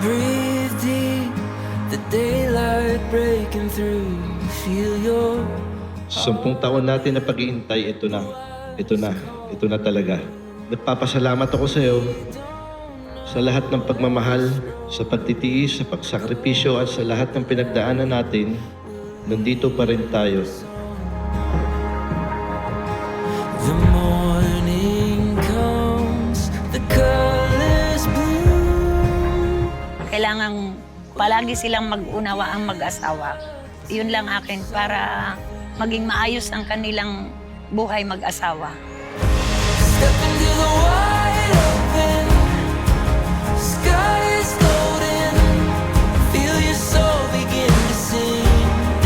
Breathe deep, the daylight breaking through. Feel your 10 taon natin na pag-iintay, ito na. Ito na. Ito na talaga. Nagpapasalamat ako sa iyo sa lahat ng pagmamahal, sa pagtitiis, sa pagsakripisyo at sa lahat ng pinagdaanan natin. Nandito pa rin tayo. the morning comes, the colors bloom. Kailangan palagi silang mag-unawa ang mag-asawa. Yun lang akin para maging maayos ang kanilang buhay mag-asawa. Step into the wide open, sky is golden. Feel your soul begin to sing.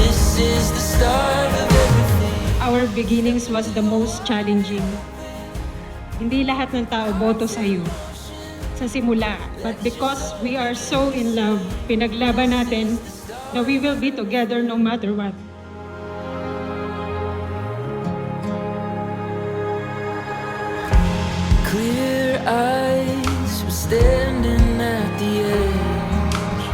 This is the start of everything. Our beginnings was the most challenging. Hindi lahat ng tao boto sa iyo sa simula. But because we are so in love, pinaglaban natin na we will be together no matter what. Clear eyes, we're standing at the edge.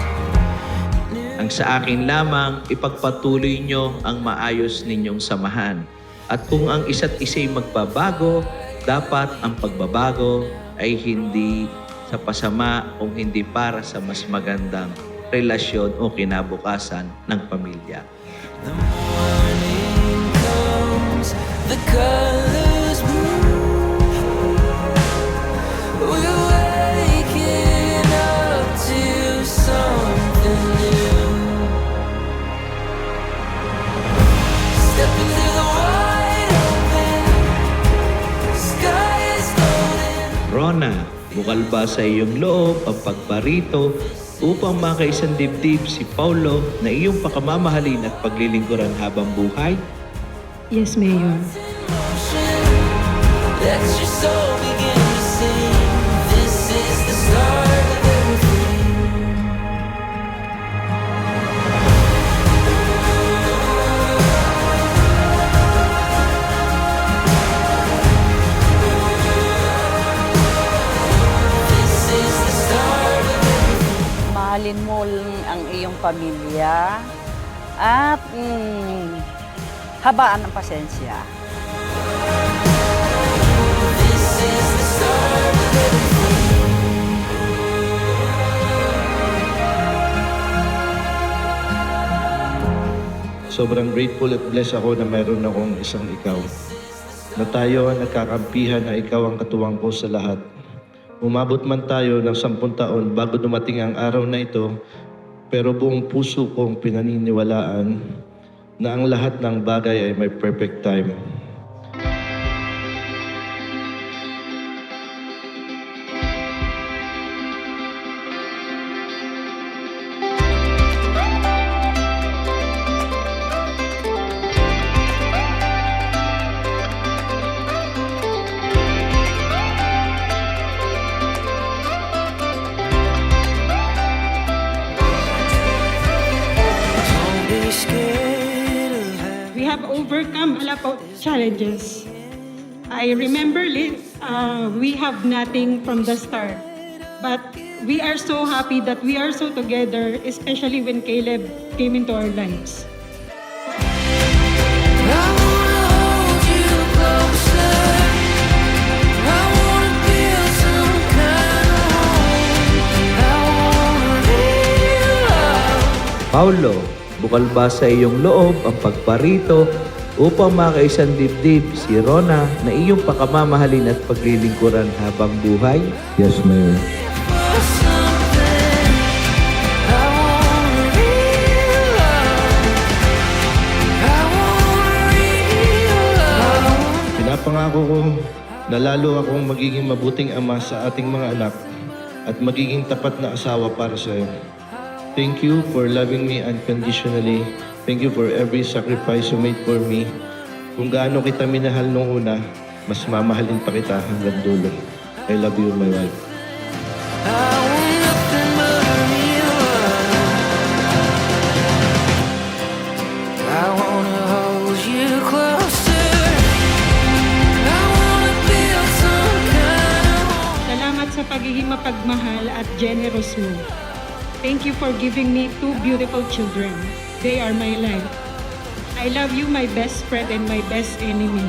Ang sa akin lamang, ipagpatuloy nyo ang maayos ninyong samahan. At kung ang isa't isa'y magbabago, dapat ang pagbabago ay hindi sa pasama o hindi para sa mas magandang relasyon o kinabukasan ng pamilya. The morning comes, the colors bloom. We're waking up to something new. Step into the wide open, sky is golden. Rona, bukal ba sa iyong loob ang pagparito upang makaisang dibdib si Paulo na iyong pakamamahalin at paglilingkuran habang buhay? Yes, Mayor. Let your soul begin to sing. This is the start of everything. This is the start of everything. Mahalin mo ang iyong pamilya at habaan ng pasensya. This is the start of everything. Sobrang grateful at blessed ako na mayroon akong isang ikaw. Na tayo ang nagkakampihan na ikaw ang katuwang ko sa lahat. Umabot man tayo ng 10 taon bago dumating ang araw na ito, pero buong puso kong pinaniniwalaan na ang lahat ng bagay ay may perfect time. Don't be scared of having. We have overcome a lot of challenges. I remember we have nothing from the start. But we are so happy that we are so together, especially when Caleb came into our lives. I wanna hold you closer. I wanna feel some kind of home. I wanna feel love. Paulo, bukal ba sa iyong loob ang pagparito upang makaisang dibdib si Rona na iyong pakamamahalin at paglilingkuran habang buhay? Yes, Mayor. For something, I wanna feel love. I wanna feel love. Pinapangako ko na lalo akong magiging mabuting ama sa ating mga anak at magiging tapat na asawa para sa iyo. Thank you for loving me unconditionally. Thank you for every sacrifice you made for me. Kung gaano kita minahal nung una, mas mamahalin pa kita hanggang dulo. I love you, my wife. I want nothing but a real love. I wanna hold you closer. I wanna feel some kind of home. Salamat sa pagiging mapagmahal at generous mo. Thank you for giving me two beautiful children. They are my life. I love you, my best friend and my best enemy.